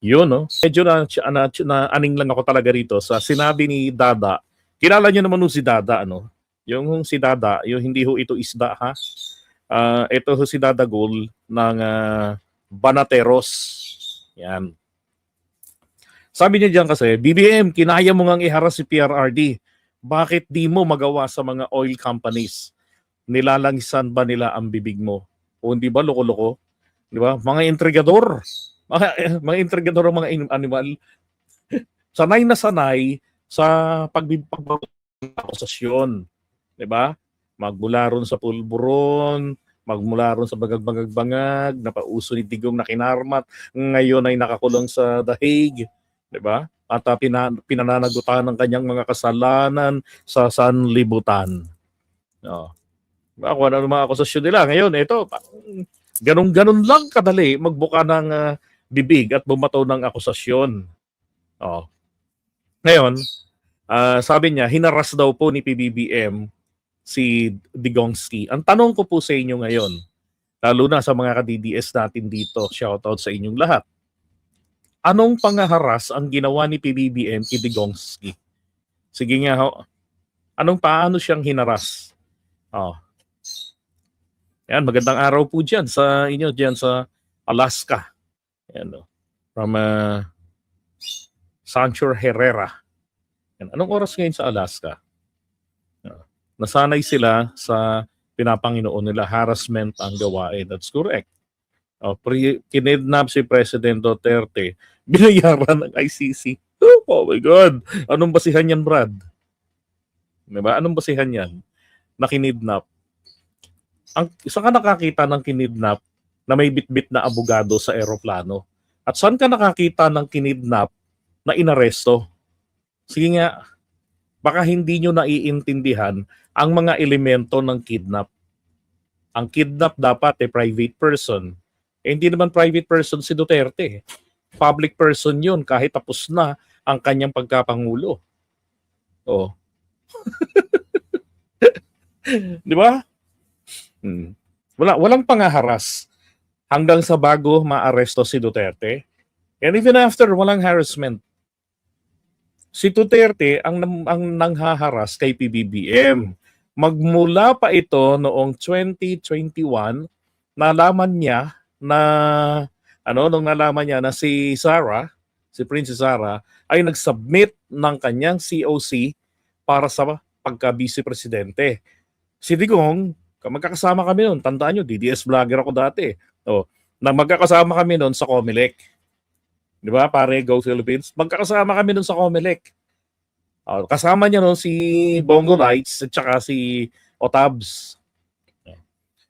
Yun, no? Medyo aning lang ako talaga rito sa sinabi ni Dada. Kilala niyo naman ho si Dada, ano? Yung si Dada, yung hindi ho ito isda, ha? Ito ho si Dada Gul ng Banateros. Yan. Sabi niya diyan kasi, BBM, kinaya mo ngang iharas si PRRD. Bakit di mo magawa sa mga oil companies? Nilalangisan ba nila ang bibig mo? O hindi ba loko-loko? Di ba? Mga intrigador. Mga intrigador ang mga animal. Sanay na sanay sa pagbabakusasyon. Di ba? Magmula ron sa pulburon, magmula ron sa bagag-bangag-bangag, napauso ni Digong na kinarmat, ngayon ay nakakulong sa The Hague. Di ba? At pinananagutan ng kanyang mga kasalanan sa sanlibutan. No. Kung ano mga akusasyon nila. Ngayon, ito, ganun-ganun lang kadali magbuka ng bibig at bumato ng akusasyon. Oh. Ngayon, sabi niya, hinaras daw po ni PBBM si Digongski. Ang tanong ko po sa inyo ngayon, lalo na sa mga ka-DDS natin dito, shoutout sa inyong lahat. Anong pangaharas ang ginawa ni PBBM kay Digongski? Sige nga ho. Paano siyang hinaras? Oh. Yan, magandang araw po dyan sa inyo, dyan sa Alaska. Yan, from Sancho Herrera. Yan. Anong oras ngayon sa Alaska? Nasanay sila sa pinapanginoon nila, harassment ang gawain. That's correct. Kinidnap si President Duterte, binayaran ng ICC. Oh my God! Anong basihan yan, Brad? Diba? Anong basihan yan? Na kinidnap. Saan ka nakakita ng kinidnap na may bitbit na abogado sa eroplano? At saan ka nakakita ng kinidnap na inaresto? Sige nga, baka hindi nyo naiintindihan ang mga elemento ng kidnap. Ang kidnap dapat private person. Hindi naman private person si Duterte. Public person yun kahit tapos na ang kanyang pagkapangulo. Oh. Di ba? Walang pangaharas hanggang sa bago maaresto si Duterte. And even after, walang harassment. Si Duterte ang nanghaharas kay PBBM. Magmula pa ito noong 2021, nalaman niya na nung nalaman niya na si Princess Sarah ay nag-submit ng kanyang COC para sa pagka-vice presidente. Si Digong, magkakasama kami noon. Tandaan nyo, DDS vlogger ako dati. Magkakasama kami noon sa Comelec. Di ba? Pare, Go Philippines. Magkakasama kami noon sa Comelec. Kasama niya noon si Bongo Lights at saka si Otabs.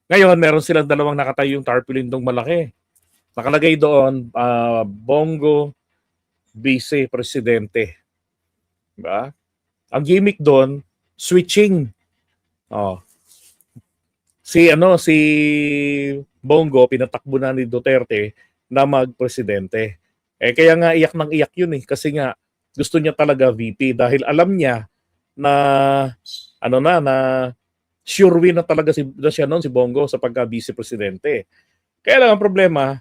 Ngayon, meron silang dalawang nakatayong tarpaulin dong malaki. Nakalagay doon, Bongo Vice Presidente. Diba? Ang gimmick doon, switching. Si Bongo pinatakbo na ni Duterte na magpresidente. Kaya nga iyak ng iyak yun kasi nga gusto niya talaga VP dahil alam niya na na sure win na talaga siya noon si Bongo sa pagka vice presidente. Kaya lang ang problema,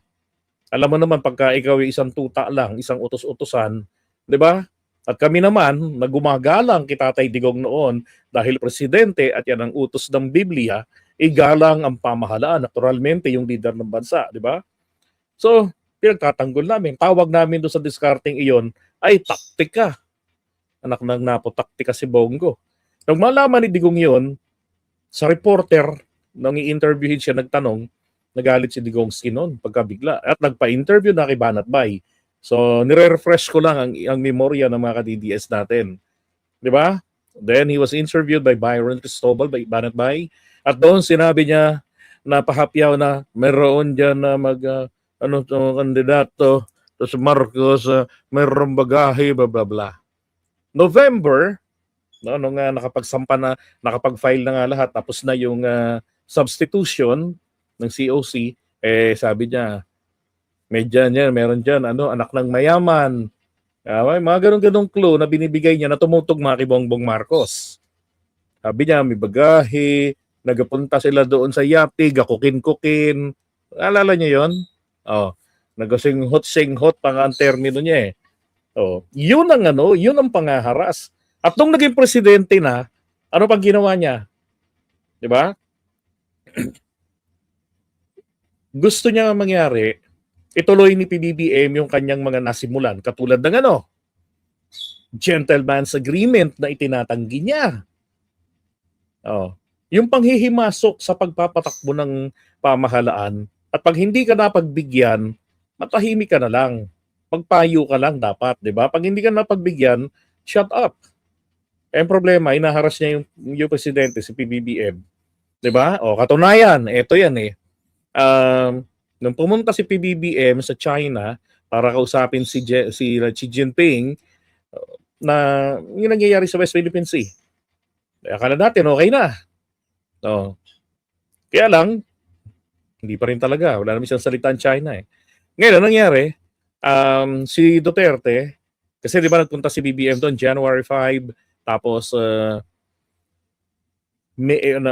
alam mo naman pagka ikaw ay isang tuta lang, isang utos-utosan, 'di ba? At kami naman, nagumagalang kay Tatay Digong noon dahil presidente at yan ang utos ng Biblia, igalang ang pamahalaan, naturalmente yung leader ng bansa, di ba? So, pinagtatanggol namin. Tawag namin doon sa discarding iyon ay taktika. Anak ng napo-taktika si Bongo. Nung malaman ni Digong yun, sa reporter, nung i-interviewin siya, nagtanong, nagalit si Digongski noon pagkabigla. At nagpa-interview na kay Banat Bay. So, nire-refresh ko lang ang memorya ng mga ka-DDS natin. Di ba? Then, he was interviewed by Byron Cristobal, by Banat Bay. At doon sinabi niya na pahapyaw na meron dyan na kandidato sa Marcos, mayroong bagahe, blah, blah, blah. November, nung nakapagsampa na, nakapag-file na nga lahat, tapos na yung substitution ng COC, sabi niya, meron dyan, anak ng mayaman. May mga ganun-ganung clue na binibigay niya na tumutugma kay Bongbong Marcos. Sabi niya, may bagahe, nagapunta sila doon sa Yati, gakukin-kukin. Alala niyo yon? Nagasinghot-singhot pa nga ang termino niya eh. Oh, yun ang pangaharas. At nung naging presidente na, ano pang ginawa niya? 'Di ba? Gusto niya mangyari, ituloy ni PBBM yung kanyang mga nasimulan katulad ng gentleman's agreement na itinatanggi niya. Oh, yung panghihimasok sa pagpapatakbo ng pamahalaan at pag hindi ka napagbigyan, matahimik ka na lang. Magpayo ka lang dapat, 'di ba? Pag hindi ka napagbigyan, shut up. Eh, ang problema, inaharas niya yung presidente, si PBBM. 'Di ba? O, katunayan, eto yan eh. Nung pumunta si PBBM sa China para kausapin si Xi Jinping na yung nangyayari sa West Philippine Sea. Akala natin okay na. No. Kaya lang, hindi pa rin talaga. Wala naman siyang salita ang China eh. Ngayon, ang nangyari, si Duterte, kasi di ba nagpunta si BBM doon January 5, tapos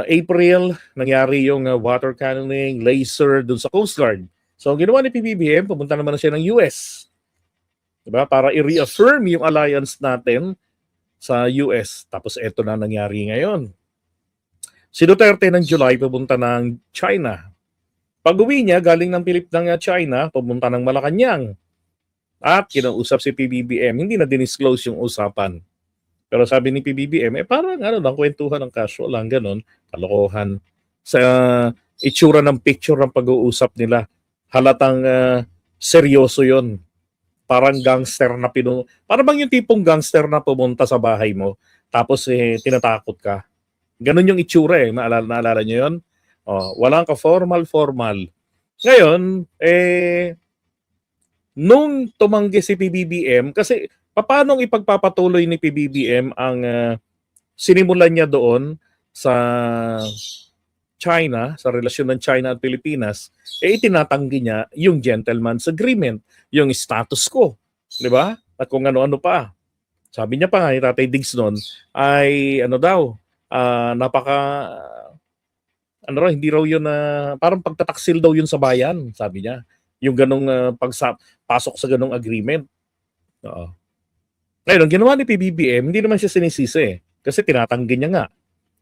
April, nangyari yung water cannoning, laser doon sa Coast Guard. So, ang ginawa ni PBBM, pumunta naman na siya ng US. Diba? Para i-reaffirm yung alliance natin sa US. Tapos, eto na nangyari ngayon. Si Duterte ng July, pumunta ng China. Pag-uwi niya, galing ng China, pumunta ng Malacanang. At kinausap si PBBM, hindi na dinisclose yung usapan. Pero sabi ni PBBM, parang lang, kwentuhan ng casual lang, ganun, kalokohan. Sa itsura ng picture ng pag-uusap nila, halatang seryoso yon. Parang gangster na parang bang yung tipong gangster na pumunta sa bahay mo, tapos tinatakot ka. Ganun yung itsura eh, naalala nyo yun? Walang ka-formal. Ngayon, nung tumanggi si PBBM, kasi paano ipagpapatuloy ni PBBM ang sinimulan niya doon sa China, sa relasyon ng China at Pilipinas, itinatanggi niya yung gentleman's agreement, yung status quo, di ba? At kung ano-ano pa. Sabi niya pa nga ni Tatay Diggs noon, ay hindi raw yun parang pagtataksil daw yun sa bayan, sabi niya. Yung ganong pasok sa ganong agreement. Oo. Ngayon, ang ginawa ni PBBM, hindi naman siya sinisisi kasi tinatanggi niya nga.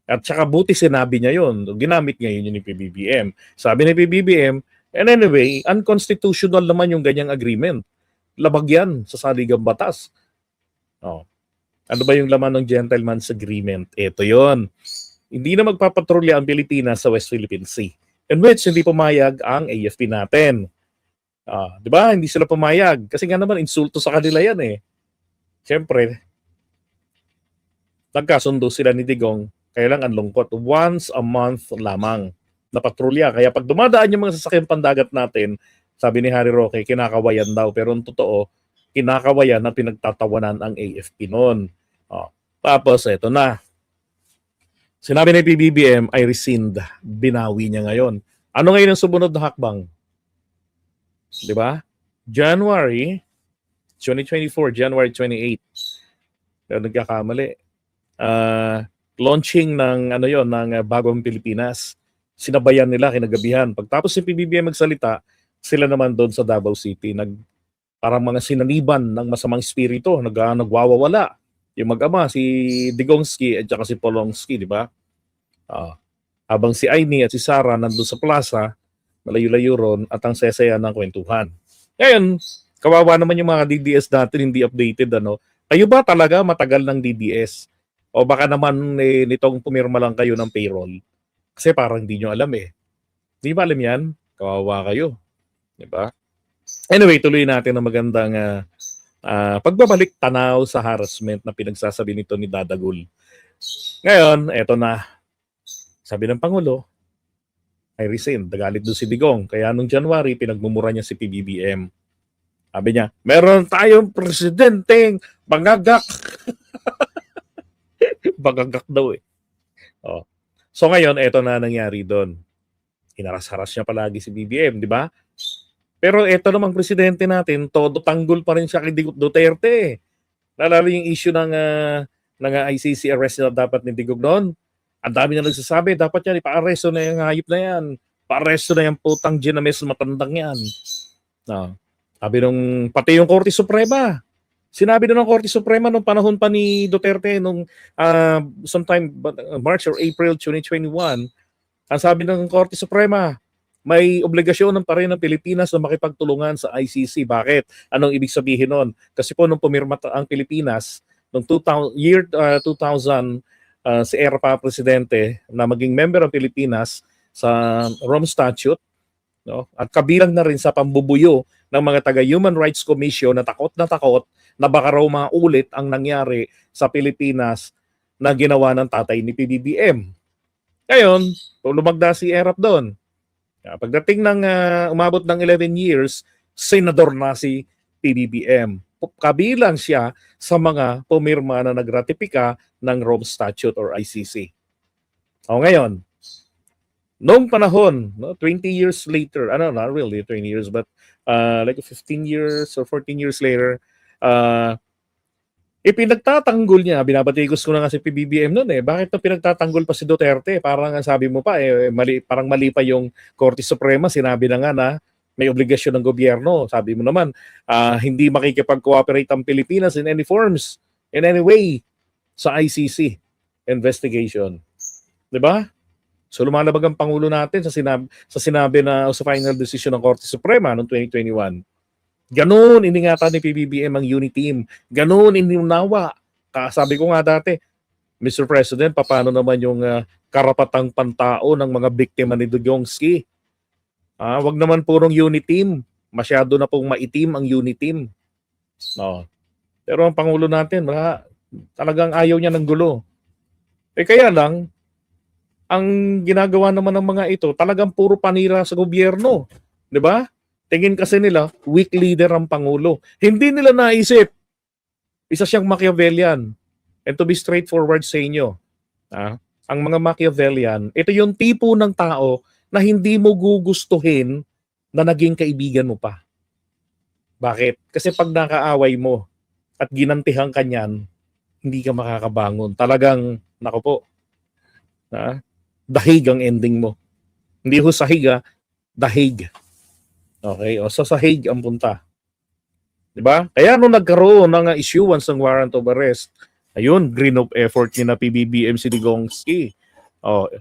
At saka buti sinabi niya yun. Ginamit niya yun ni PBBM. Sabi ni PBBM, and anyway, unconstitutional naman yung ganyang agreement. Labag yan sa saligang batas. Ano ba yung laman ng gentleman's agreement? Ito yon. Hindi na magpapatrolya ang Pilipinas sa West Philippine Sea, in which hindi pumayag ang AFP natin. Di ba? Hindi sila pumayag. Kasi nga naman, insulto sa kanila yan eh. Siyempre, nagkasundo sila ni Digong, kaya lang ang lungkot. Once a month lamang na patrolya. Kaya pag dumadaan yung mga sasakyan pandagat natin, sabi ni Harry Roque, kinakawayan daw. Pero ang totoo, kinakawayan na pinagtatawanan ang AFP noon. Tapos, eto na. Sinabi ni PBBM, I rescind. Binawi niya ngayon. Ano ngayon ang sumunod na hakbang? Di ba? January 2024, January 28. Pero nagkakamali. Launching ng ng Bagong Pilipinas. Sinabayan nila kinagabihan. Pagtapos si PBBM magsalita, sila naman doon sa Davao City parang mga sinaniban ng masamang espiritu, nagwawawala. Yung mag-ama, si Digongski at saka si Polongski, di ba? Habang si Aimee at si Sara nandun sa plaza, malayo-layo ron at ang sesaya ng kwentuhan. Ngayon, kawawa naman yung mga DDS natin, hindi updated. Kayo ba talaga matagal ng DDS? O baka naman nitong pumirma lang kayo ng payroll? Kasi parang hindi nyo alam eh. Hindi ba alam yan? Kawawa kayo. Diba? Anyway, tuloy natin ang magandang pagbabalik tanaw sa harassment na pinagsasabi nito ni Dadagul. Ngayon, eto na. Sabi ng Pangulo, I rescind. Nagalit doon si Digong. Kaya nung January, pinagmumura niya si PBBM. Sabi niya, meron tayong presidenteng bangagak. Bangagak daw eh. So ngayon, eto na nangyari doon. Hinaras-haras niya palagi si BBM, di ba? Pero eto namang presidente natin, todo tanggol pa rin siya kay Duterte. Lalo yung issue ng ICC arrest na dapat ni Digong noon. Ang dami na nagsasabi, dapat yan, ipa-arresto na yung hayop na yan. Pa-arresto na yung putang ginames matandang yan. Sabi nung, pati yung Korte Suprema, sinabi na ng Korte Suprema nung panahon pa ni Duterte, nung sometime March or April 2021, ang sabi ng Korte Suprema, may obligasyon pa rin ng Pilipinas na makipagtulungan sa ICC. Bakit? Anong ibig sabihin nun? Kasi po nung pumirma ang Pilipinas, noong 2000, si era pa presidente na maging member ng Pilipinas sa Rome Statute, no? At kabilang na rin sa pambubuyo ng mga taga Human Rights Commission na takot na baka raw maulit ang nangyari sa Pilipinas na ginawa ng tatay ni PBBM. Ngayon, lumagda si Erap doon. Pagdating ng umabot ng 11 years, senador na si PBBM. Kabilang siya sa mga pumirma na nagratipika ng Rome Statute or ICC. O ngayon, noong panahon, no, 20 years later, not really 20 years, but like 15 years or 14 years later, ipinagtatanggol niya, binabatikos ko na nga si PBBM noon bakit na pinagtatanggol pa si Duterte? Parang sabi mo pa, parang mali pa yung Korte Suprema, sinabi na nga na may obligasyon ng gobyerno. Sabi mo naman, hindi makikipag-cooperate ang Pilipinas in any forms, in any way, sa ICC investigation. Diba? So lumalabag ang Pangulo natin sa sinabi na sa final decision ng Korte Suprema noong 2021. Ganun iningatan ni PBBM ang unity team. Ganun inunawa. Sabi ko nga dati, Mr. President, paano naman yung karapatang pantao ng mga biktima ni Dugongski? Wag naman purong unity team. Masyado na pong maitim ang unity team. No. Pero ang Pangulo natin, talagang ayaw niya ng gulo. Kaya lang, ang ginagawa naman ng mga ito, talagang puro panira sa gobyerno. Di ba? Tingin kasi nila, weak leader ang Pangulo. Hindi nila naisip, isa siyang Machiavellian. And to be straightforward sa inyo, ang mga Machiavellian, ito yung tipo ng tao na hindi mo gugustuhin na naging kaibigan mo pa. Bakit? Kasi pag nakaaway mo at ginantihan ka niyan, hindi ka makakabangon. Talagang, nako po, dahig ang ending mo. Hindi ho sahig, dahig. Okay, o sa sahig ang punta. 'Di ba? Kaya nung nagkaroon ng issuance ng warrant of arrest, ayun, green of effort ni na PBBM si Dugongski.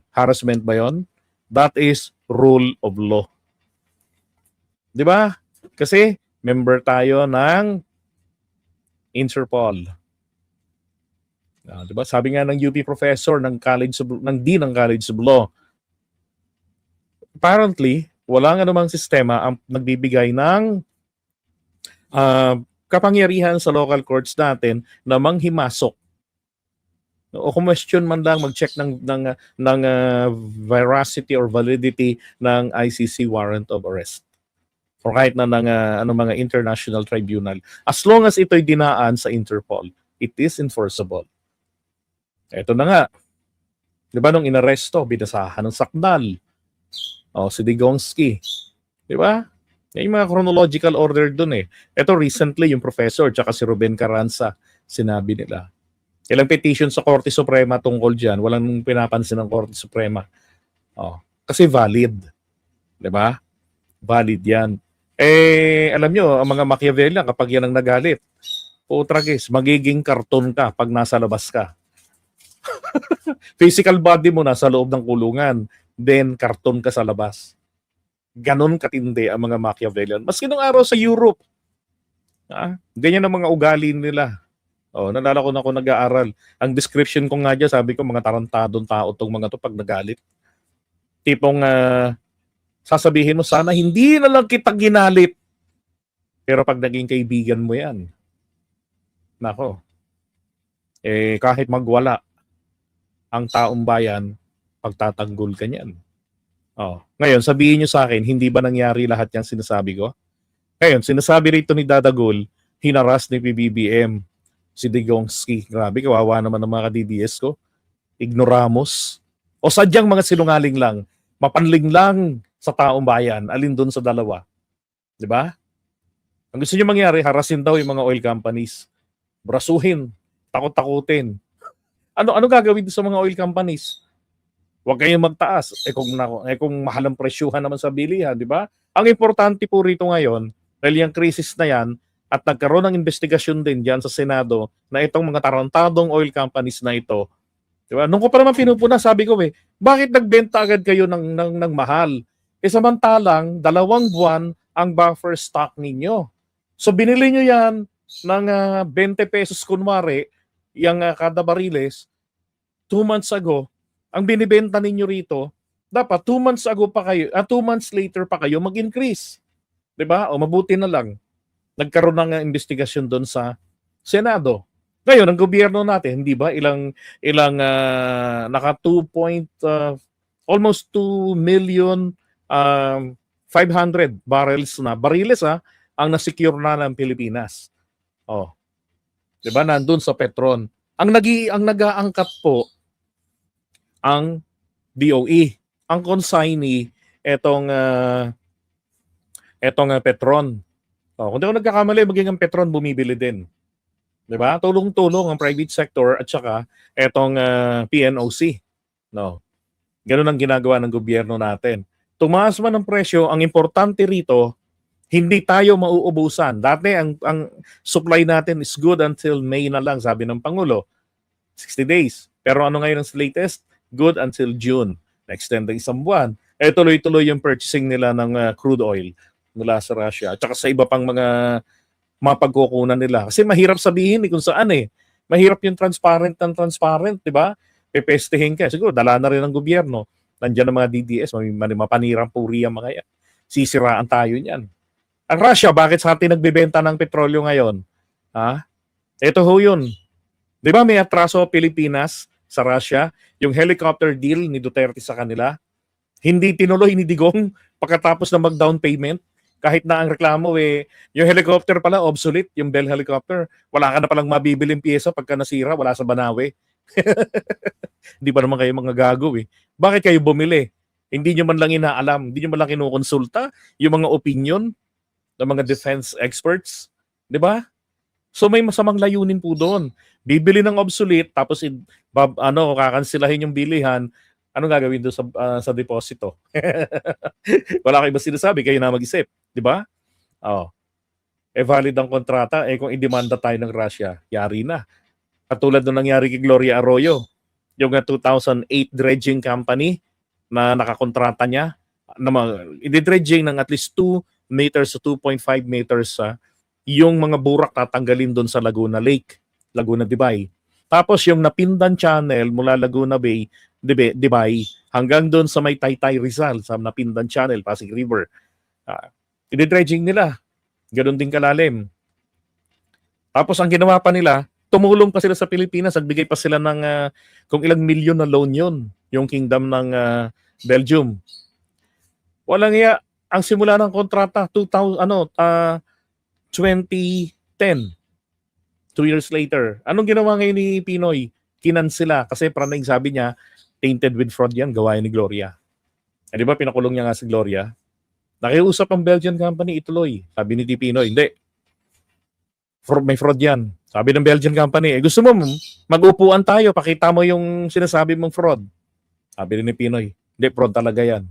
Harassment ba 'yon? That is rule of law. 'Di ba? Kasi member tayo ng Interpol. 'Di ba? Sabi nga ng UP professor ng Dean ng College of Law. Apparently, wala nga namang sistema ang nagbibigay ng kapangyarihan sa local courts natin na manghimasok o question man lang mag-check ng veracity or validity ng ICC warrant of arrest or kahit na ng mga international tribunal. As long as ito'y dinaan sa Interpol, it is enforceable. Ito na nga. Di ba nung inaresto, binasahan ng sakdal. Si Dugongski. Di ba? Yung mga chronological order dun Ito recently, yung professor tsaka si Ruben Carranza, sinabi nila. Ilang petition sa Korte Suprema tungkol dyan, walang pinapansin ng Korte Suprema. Kasi valid. Di ba? Valid yan. Alam nyo, ang mga Machiavellian, kapag yan ang nagalit, tragis, magiging karton ka pag nasa labas ka. Physical body mo nasa loob ng kulungan, then karton ka sa labas. Ganon katindi ang mga Machiavellian. Maski nung araw sa Europe, ganyan ang mga ugali nila. Nalala ko na ako nag-aaral. Ang description ko nga dyan, sabi ko mga tarantadong tao itong mga to pag nagalit. Tipong sasabihin mo, sana hindi na lang kita ginalit. Pero pag naging kaibigan mo yan, nako, kahit magwala ang taong bayan, pagtatanggol ka niyan. Ngayon, sabihin nyo sa akin, hindi ba nangyari lahat yung sinasabi ko? Ngayon, sinasabi rito ni Dadagol, hinaras ni PBBM si Dugongski. Grabe, kawawa naman ng mga DDS ko. Ignoramos. O sadyang mga sinungaling lang, mapanling lang sa taong bayan, alin doon sa dalawa. Di ba? Ang gusto nyo mangyari, harasin daw yung mga oil companies. Brasuhin, takot-takutin. Ano gagawin sa mga oil companies? Huwag kayong magtaas. Kung mahal ang presyuhan naman sa bilihan, di ba? Ang importante po rito ngayon, Dahil yung crisis na yan, at nagkaroon ng investigasyon din dyan sa Senado na itong mga tarantadong oil companies na ito, di ba? Nung ko pa naman pinupuna, sabi ko bakit nagbenta agad kayo ng mahal? Samantalang, 2 buwan ang buffer stock ninyo. So binili nyo yan ng 20 pesos kunwari, yung kada bariles, 2 months ago, ang binibenta ninyo rito, dapat 2 months ago pa kayo, 2 months later pa kayo mag-increase. 'Di ba? O mabuti na lang nagkaroon ng investigasyon doon sa Senado. Ngayon, ang gobyerno natin, hindi ba naka 2 almost 2 million 500 barrels na bariles ang na-secure na ng Pilipinas. Oh, 'di ba? Nandun sa Petron. Ang nag-aangkat po ang DOE. Ang consignee etong Petron. Kung di ako nagkakamali, maging ang Petron bumibili din. 'Di ba? Tulong-tulong ang private sector at saka etong PNOC. No. Ganun ang ginagawa ng gobyerno natin. Tumaas man ang presyo, ang importante rito, hindi tayo mauubusan. Dati ang supply natin is good until May na lang, sabi ng Pangulo. 60 days. Pero ano ngayon ang latest? Good until June. Na-extend ng 1 buwan. Tuloy-tuloy yung purchasing nila ng crude oil mula sa Russia at saka sa iba pang mga mapagkukunan nila. Kasi mahirap sabihin kung saan Mahirap yung transparent, di ba? Pepestehin ka. Siguro, dala na rin ng gobyerno. Nandiyan ang mga DDS, mapanirang puri ang mga yan. Sisiraan tayo niyan. Ang Russia, bakit sa atin nagbebenta ng petrolyo ngayon? Ito ho yun. Di ba may atraso Pilipinas sa Russia? Yung helicopter deal ni Duterte sa kanila, hindi tinuloy ni Digong pagkatapos na mag-down payment. Kahit na ang reklamo yung helicopter pala obsolete, yung Bell helicopter, wala ka na palang mabibiling pyesa pagka nasira, wala sa Banawe. Hindi pa naman kayo mga gago Bakit kayo bumili? Hindi nyo man lang inaalam, hindi nyo man lang kinukonsulta yung mga opinion ng mga defense experts, di ba? So may masamang layunin po doon. Bibili ng obsolete tapos kakansilahin yung bilihan. Anong gagawin doon sa deposito? Wala kayo ba sinasabi? Kayo na mag-isip. Di ba? Valid ang kontrata. Kung i-demanda tayo ng Russia, yari na. Katulad nung nangyari kay Gloria Arroyo. Yung 2008 dredging company na nakakontrata niya. I-dredging ng at least 2 meters to 2.5 meters yung mga burak tatanggalin doon sa Laguna Lake, Laguna Dibay. Tapos yung Napindan Channel mula Laguna Bay, Dibay, hanggang doon sa may Taytay Rizal, sa Napindan Channel, Pasig River. I-dredging nila. Ganon din kalalim. Tapos ang ginawa pa nila, tumulong pa sila sa Pilipinas, nagbigay pa sila ng kung ilang milyon na loan yun, yung kingdom ng Belgium. Walang iya, ang simula ng kontrata, 2010. 2 years later. Anong ginawa ngayon ni Pinoy? Kinansela kasi parang sabi niya, tainted with fraud yan, gawain ni Gloria. Di ba pinakulong niya nga si Gloria? Nakiusap ang Belgian company, ituloy. Sabi ni Pinoy, hindi. May fraud yan. Sabi ng Belgian company, gusto mo mag-upuan tayo, pakita mo yung sinasabi mong fraud. Sabi ni Pinoy, hindi, fraud talaga yan.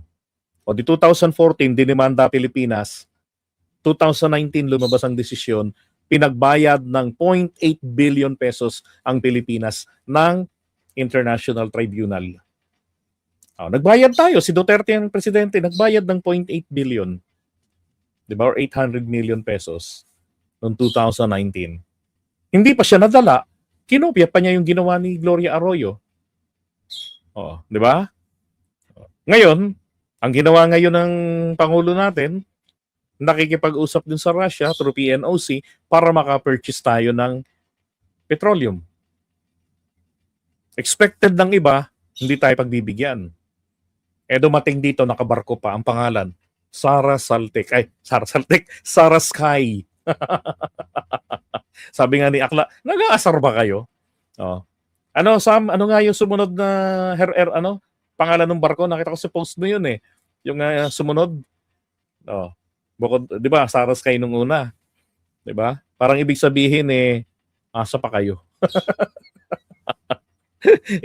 O di 2014, dinimanda Pilipinas. 2019, lumabas ang desisyon, pinagbayad ng 0.8 billion pesos ang Pilipinas ng International Tribunal. Nagbayad tayo. Si Duterte ang presidente, nagbayad ng 0.8 billion. Diba? Or 800 million pesos noong 2019. Hindi pa siya nadala. Kinopya pa niya yung ginawa ni Gloria Arroyo. Di ba? Ngayon, ang ginawa ngayon ng Pangulo natin, nakikipag-usap din sa Russia through PNOC para maka-purchase tayo ng petroleum. Expected ng iba, hindi tayo pagbibigyan. Dumating dito, nakabarko pa ang pangalan, Sara Sky. Sabi nga ni Akla, nag-aasar ba kayo? Sam, ano nga yung sumunod na pangalan ng barko? Nakita ko sa post mo yun Yung sumunod. Bukod, 'di ba? Sara Sky nung una. 'Di ba? Parang ibig sabihin asa pa kayo.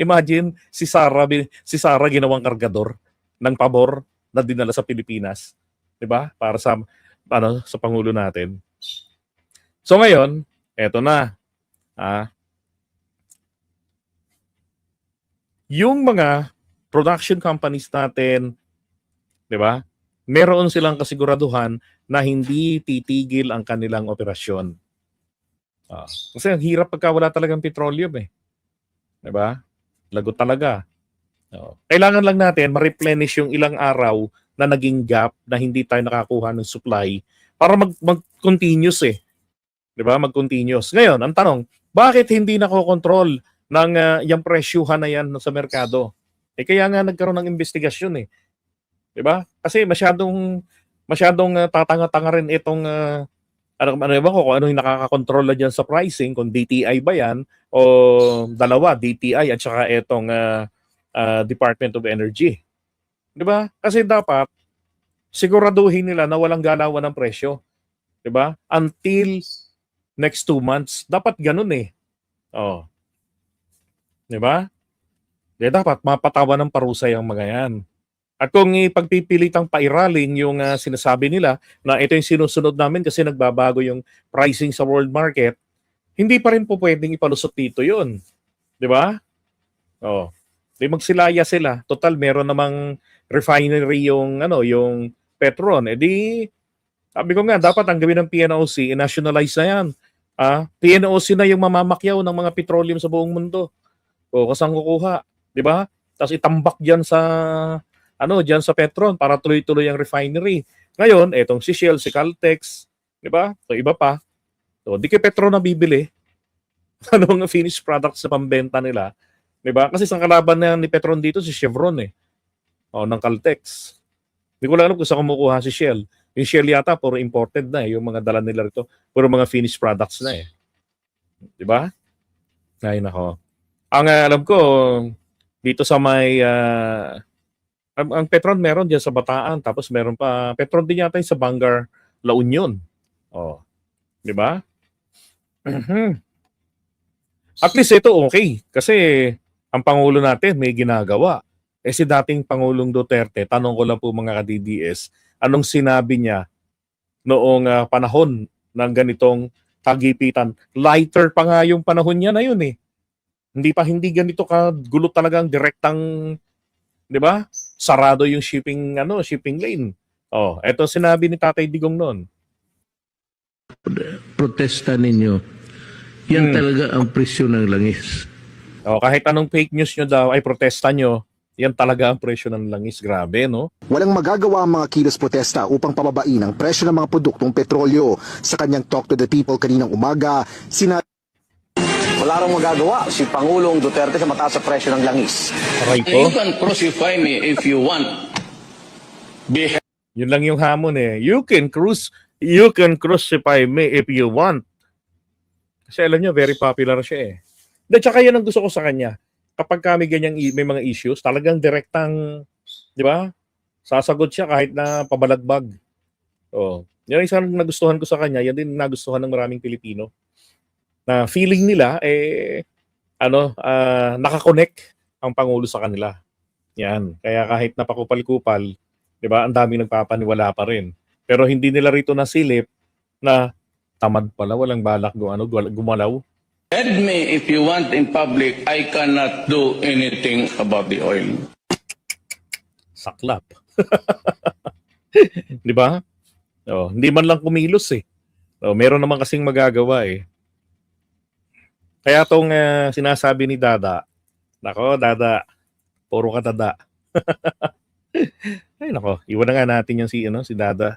Imagine si Sara ginawang kargador ng pabor na dinala sa Pilipinas. 'Di ba? Para sa sa pangulo natin. So ngayon, eto na. Yung mga production companies natin, 'di ba? Meron silang kasiguraduhan na hindi titigil ang kanilang operasyon. Kasi ang hirap pagka wala talagang petroleum eh. 'Di ba? Lagot talaga. Kailangan lang natin ma-replenish yung ilang araw na naging gap na hindi tayo nakakuha ng supply para mag-continuous eh. 'Di ba? Mag-continuous. Ngayon, ang tanong, bakit hindi nakokontrol ng yung presyuhan na yan sa merkado? Kaya nga nagkaroon ng investigasyon eh. 'Di ba? Kasi masyadong tatanga-tanga rin itong ano ba kung ano yung nakakakontrol na diyan sa pricing, kung DTI ba yan o dalawa, DTI at saka itong Department of Energy. 'Di ba? Kasi dapat siguraduhin nila na walang galawan ng presyo. 'Di ba? Until next 2 months. Dapat ganun eh. 'Di ba? Dapat mapatawan ng parusa yung mga yan. At kung ipagpipilitang pairalin yung sinasabi nila na ito yung sinusunod namin kasi nagbabago yung pricing sa world market, hindi pa rin po pwedeng ipalusot dito yun. 'Di ba? Di magsilaya sila. Total, meron namang refinery yung Petron. Sabi ko nga, dapat ang gawin ng PNOC, i-nationalize na yan. PNOC na yung mamamakyaw ng mga petroleum sa buong mundo. Kasang kukuha. 'Di ba? Tapos itambak diyan sa Petron para tuloy-tuloy ang refinery. Ngayon, etong si Shell, si Caltex, 'di ba? So iba pa. So di kay Petron na bibili. Anong finished products sa pambenta nila, 'di ba? Kasi isang kalaban na ni Petron dito si Chevron eh. Ng Caltex. Hindi ko lang alam kung saan kumukuha si Shell. Yung Shell yata puro imported na eh, yung mga dala nila rito, puro mga finished products na eh. 'Di ba? Ay nako. Ang alam ko dito sa may ang Petron meron diyan sa Bataan, tapos meron pa Petron din yata sa Bangar, La Union. 'Di ba? At least ito okay kasi ang pangulo natin may ginagawa. Si dating Pangulong Duterte, tanong ko lang po mga ka-DDS, anong sinabi niya noong panahon ng ganitong tagipitan? Lighter pa nga yung panahon niya na yun eh. Hindi ganito kagulo talagang direktang, 'di ba? Sarado yung shipping lane. Eto sinabi ni Tatay Digong noon. Protesta ninyo. Yan talaga ang presyo ng langis. Kahit anong fake news nyo daw ay protesta nyo, yan talaga ang presyo ng langis. Grabe, no? Walang magagawa ang mga kilos protesta upang pababain ang presyo ng mga produktong petrolyo. Sa kanyang Talk to the People kaninang umaga, wala rong magagawa si Pangulong Duterte sa mataas sa presyo ng langis. You can crucify me if you want. Yun lang yung hamon eh. You can crucify me if you want. Kasi alam niyo, very popular siya eh. Tsaka yan ang gusto ko sa kanya. Kapag kami may mga issues, talagang direktang, 'di ba? Sasagot siya kahit na pabalagbag. Yan ang isang nagustuhan ko sa kanya, yan din nagustuhan ng maraming Pilipino. Na feeling nila nakakonect ang Pangulo sa kanila. Yan. Kaya kahit napakupal-kupal, 'di ba? Ang daming nagpapaniwala pa rin. Pero hindi nila rito nasilip na tamad pala, walang balak gumalaw. Head me if you want in public, I cannot do anything about the oil. Saklap. 'Di ba? Hindi man lang kumilos eh. Meron naman kasing magagawa eh. Kaya tong sinasabi ni Dada, nako Dada, puro ka Dada. Ay nako, iwan na nga natin yung si Dada.